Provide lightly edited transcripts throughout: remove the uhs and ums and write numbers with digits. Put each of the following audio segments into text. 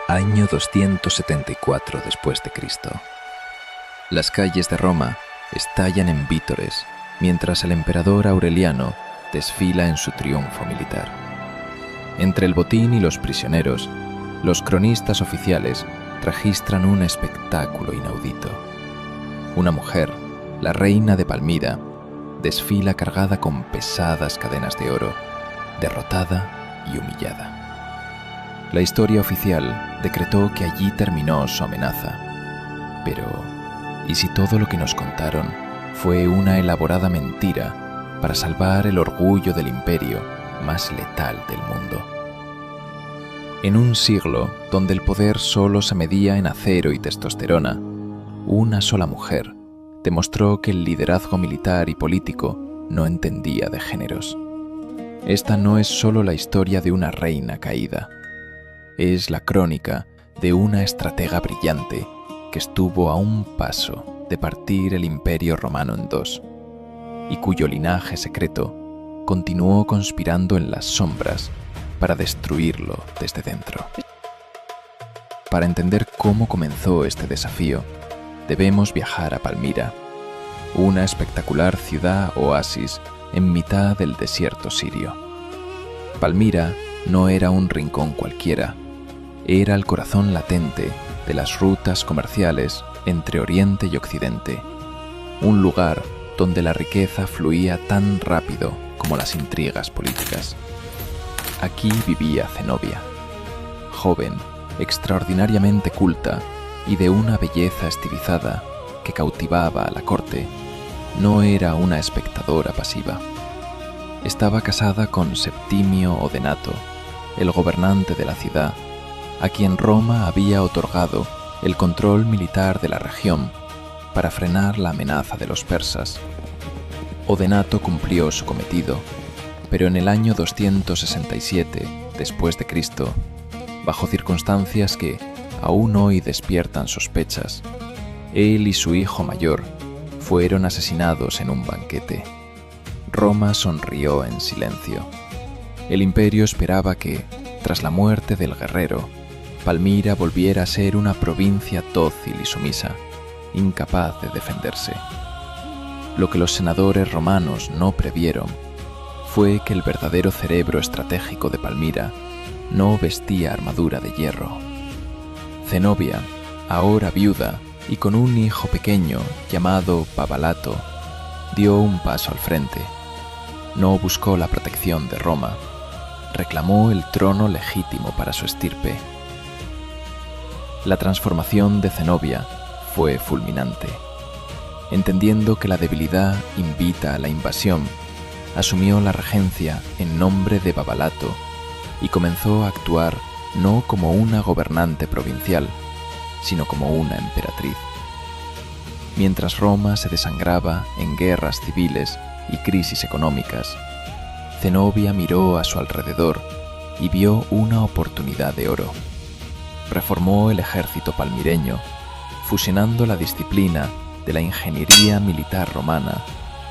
Año 274 después de Cristo. Las calles de Roma estallan en vítores mientras el emperador Aureliano desfila en su triunfo militar. Entre el botín y los prisioneros, los cronistas oficiales registran un espectáculo inaudito. Una mujer, la reina de Palmira, desfila cargada con pesadas cadenas de oro, derrotada y humillada. La historia oficial decretó que allí terminó su amenaza. Pero, ¿y si todo lo que nos contaron fue una elaborada mentira para salvar el orgullo del imperio más letal del mundo? En un siglo donde el poder solo se medía en acero y testosterona, una sola mujer demostró que el liderazgo militar y político no entendía de géneros. Esta no es solo la historia de una reina caída. Es la crónica de una estratega brillante que estuvo a un paso de partir el Imperio Romano en dos y cuyo linaje secreto continuó conspirando en las sombras para destruirlo desde dentro. Para entender cómo comenzó este desafío, debemos viajar a Palmira, una espectacular ciudad oasis en mitad del desierto sirio. Palmira no era un rincón cualquiera, era el corazón latente de las rutas comerciales entre Oriente y Occidente, un lugar donde la riqueza fluía tan rápido como las intrigas políticas. Aquí vivía Zenobia, joven, extraordinariamente culta y de una belleza estilizada que cautivaba a la corte. No era una espectadora pasiva. Estaba casada con Septimio Odenato, el gobernante de la ciudad, a quien Roma había otorgado el control militar de la región para frenar la amenaza de los persas. Odenato cumplió su cometido, pero en el año 267 después de Cristo, bajo circunstancias que aún hoy despiertan sospechas, él y su hijo mayor fueron asesinados en un banquete. Roma sonrió en silencio. El imperio esperaba que, tras la muerte del guerrero, Palmira volviera a ser una provincia dócil y sumisa, incapaz de defenderse. Lo que los senadores romanos no previeron fue que el verdadero cerebro estratégico de Palmira no vestía armadura de hierro. Zenobia, ahora viuda y con un hijo pequeño llamado Babalato, dio un paso al frente. No buscó la protección de Roma, reclamó el trono legítimo para su estirpe. La transformación de Zenobia fue fulminante. Entendiendo que la debilidad invita a la invasión, asumió la regencia en nombre de Babalato y comenzó a actuar no como una gobernante provincial, sino como una emperatriz. Mientras Roma se desangraba en guerras civiles y crisis económicas, Zenobia miró a su alrededor y vio una oportunidad de oro. Reformó el ejército palmireño, fusionando la disciplina de la ingeniería militar romana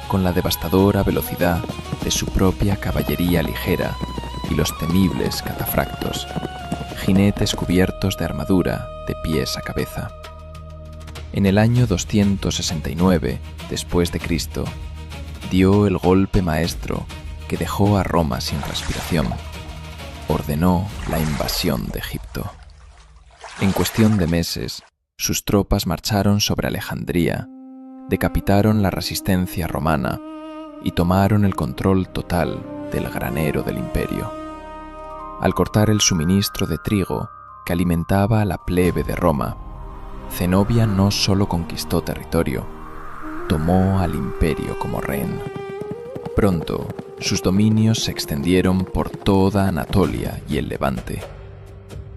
con la devastadora velocidad de su propia caballería ligera y los temibles catafractos, jinetes cubiertos de armadura de pies a cabeza. En el año 269 después de Cristo, dio el golpe maestro que dejó a Roma sin respiración. Ordenó la invasión de Egipto. En cuestión de meses, sus tropas marcharon sobre Alejandría, decapitaron la resistencia romana y tomaron el control total del granero del imperio. Al cortar el suministro de trigo que alimentaba a la plebe de Roma, Zenobia no solo conquistó territorio, tomó al imperio como rehén. Pronto, sus dominios se extendieron por toda Anatolia y el Levante.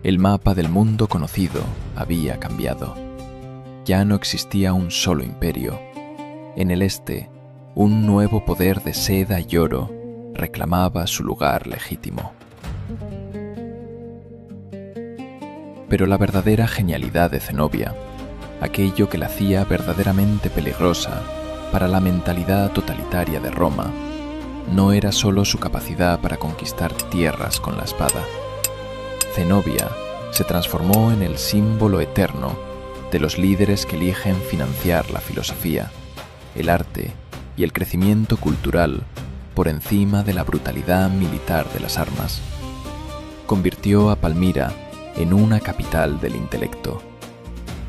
El mapa del mundo conocido había cambiado. Ya no existía un solo imperio. En el este, un nuevo poder de seda y oro reclamaba su lugar legítimo. Pero la verdadera genialidad de Zenobia, aquello que la hacía verdaderamente peligrosa para la mentalidad totalitaria de Roma, no era solo su capacidad para conquistar tierras con la espada. Zenobia se transformó en el símbolo eterno de los líderes que eligen financiar la filosofía, el arte y el crecimiento cultural por encima de la brutalidad militar de las armas. Convirtió a Palmira en una capital del intelecto.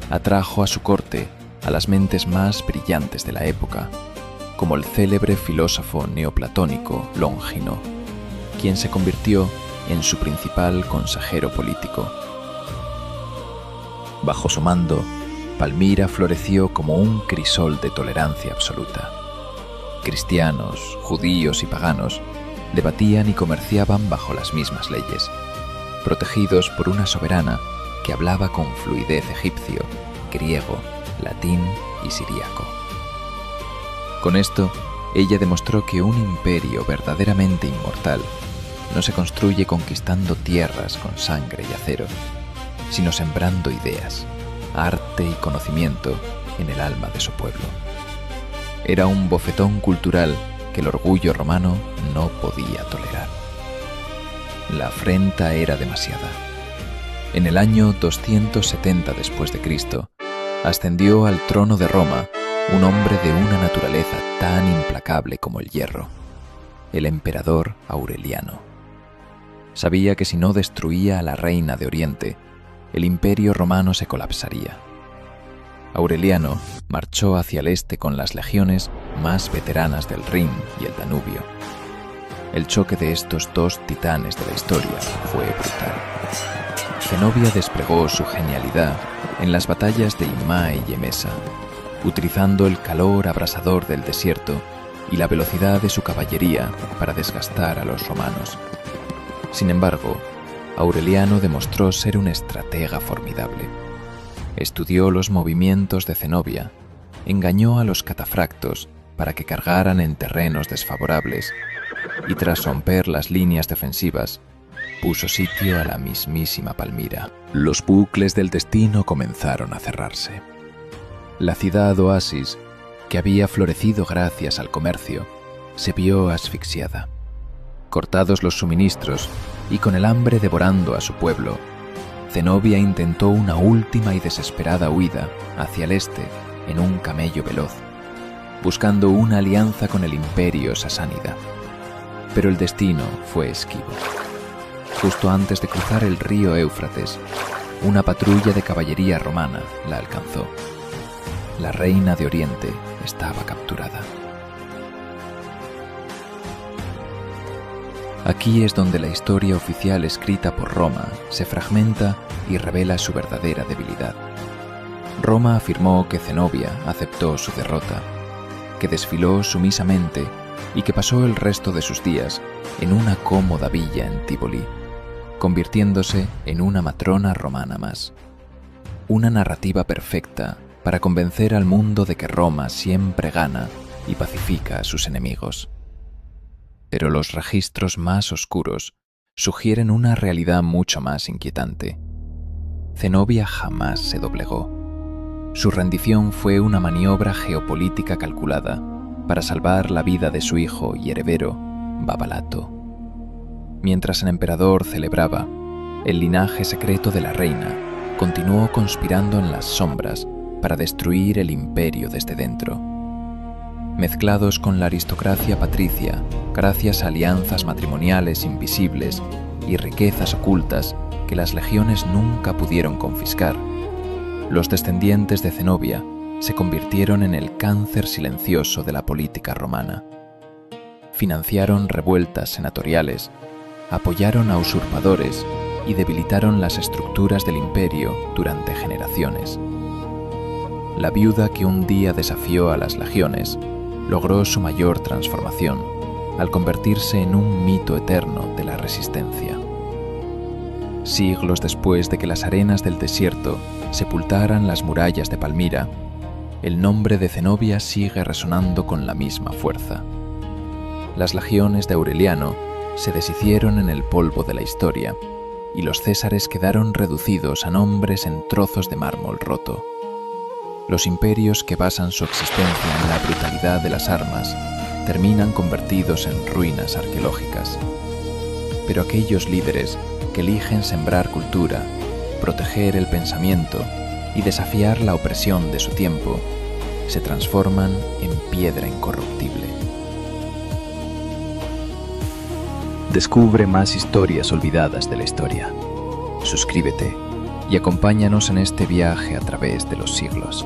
Atrajo a su corte a las mentes más brillantes de la época, como el célebre filósofo neoplatónico Longino, quien se convirtió en su principal consejero político. Bajo su mando, Palmira floreció como un crisol de tolerancia absoluta. Cristianos, judíos y paganos debatían y comerciaban bajo las mismas leyes, protegidos por una soberana que hablaba con fluidez egipcio, griego, latín y siríaco. Con esto, ella demostró que un imperio verdaderamente inmortal no se construye conquistando tierras con sangre y acero, sino sembrando ideas, arte y conocimiento en el alma de su pueblo. Era un bofetón cultural que el orgullo romano no podía tolerar. La afrenta era demasiada. En el año 270 después de Cristo, ascendió al trono de Roma un hombre de una naturaleza tan implacable como el hierro, el emperador Aureliano. Sabía que si no destruía a la reina de Oriente, el imperio romano se colapsaría. Aureliano marchó hacia el este con las legiones más veteranas del Rin y el Danubio. El choque de estos dos titanes de la historia fue brutal. Zenobia desplegó su genialidad en las batallas de Imae y Emesa, utilizando el calor abrasador del desierto y la velocidad de su caballería para desgastar a los romanos. Sin embargo, Aureliano demostró ser un estratega formidable. Estudió los movimientos de Zenobia, engañó a los catafractos para que cargaran en terrenos desfavorables y tras romper las líneas defensivas, puso sitio a la mismísima Palmira. Los bucles del destino comenzaron a cerrarse. La ciudad oasis, que había florecido gracias al comercio, se vio asfixiada. Cortados los suministros y con el hambre devorando a su pueblo, Zenobia intentó una última y desesperada huida hacia el este en un camello veloz, buscando una alianza con el imperio sasánida. Pero el destino fue esquivo. Justo antes de cruzar el río Éufrates, una patrulla de caballería romana la alcanzó. La reina de Oriente estaba capturada. Aquí es donde la historia oficial escrita por Roma se fragmenta y revela su verdadera debilidad. Roma afirmó que Zenobia aceptó su derrota, que desfiló sumisamente y que pasó el resto de sus días en una cómoda villa en Tívoli, convirtiéndose en una matrona romana más. Una narrativa perfecta para convencer al mundo de que Roma siempre gana y pacifica a sus enemigos. Pero los registros más oscuros sugieren una realidad mucho más inquietante. Zenobia jamás se doblegó. Su rendición fue una maniobra geopolítica calculada para salvar la vida de su hijo y heredero, Babalato. Mientras el emperador celebraba, el linaje secreto de la reina continuó conspirando en las sombras para destruir el imperio desde dentro. Mezclados con la aristocracia patricia, gracias a alianzas matrimoniales invisibles y riquezas ocultas que las legiones nunca pudieron confiscar, los descendientes de Zenobia se convirtieron en el cáncer silencioso de la política romana. Financiaron revueltas senatoriales, apoyaron a usurpadores y debilitaron las estructuras del imperio durante generaciones. La viuda que un día desafió a las legiones logró su mayor transformación al convertirse en un mito eterno de la resistencia. Siglos después de que las arenas del desierto sepultaran las murallas de Palmira, el nombre de Zenobia sigue resonando con la misma fuerza. Las legiones de Aureliano se deshicieron en el polvo de la historia y los césares quedaron reducidos a nombres en trozos de mármol roto. Los imperios que basan su existencia en la brutalidad de las armas terminan convertidos en ruinas arqueológicas. Pero aquellos líderes que eligen sembrar cultura, proteger el pensamiento y desafiar la opresión de su tiempo, se transforman en piedra incorruptible. Descubre más historias olvidadas de la historia. Suscríbete y acompáñanos en este viaje a través de los siglos.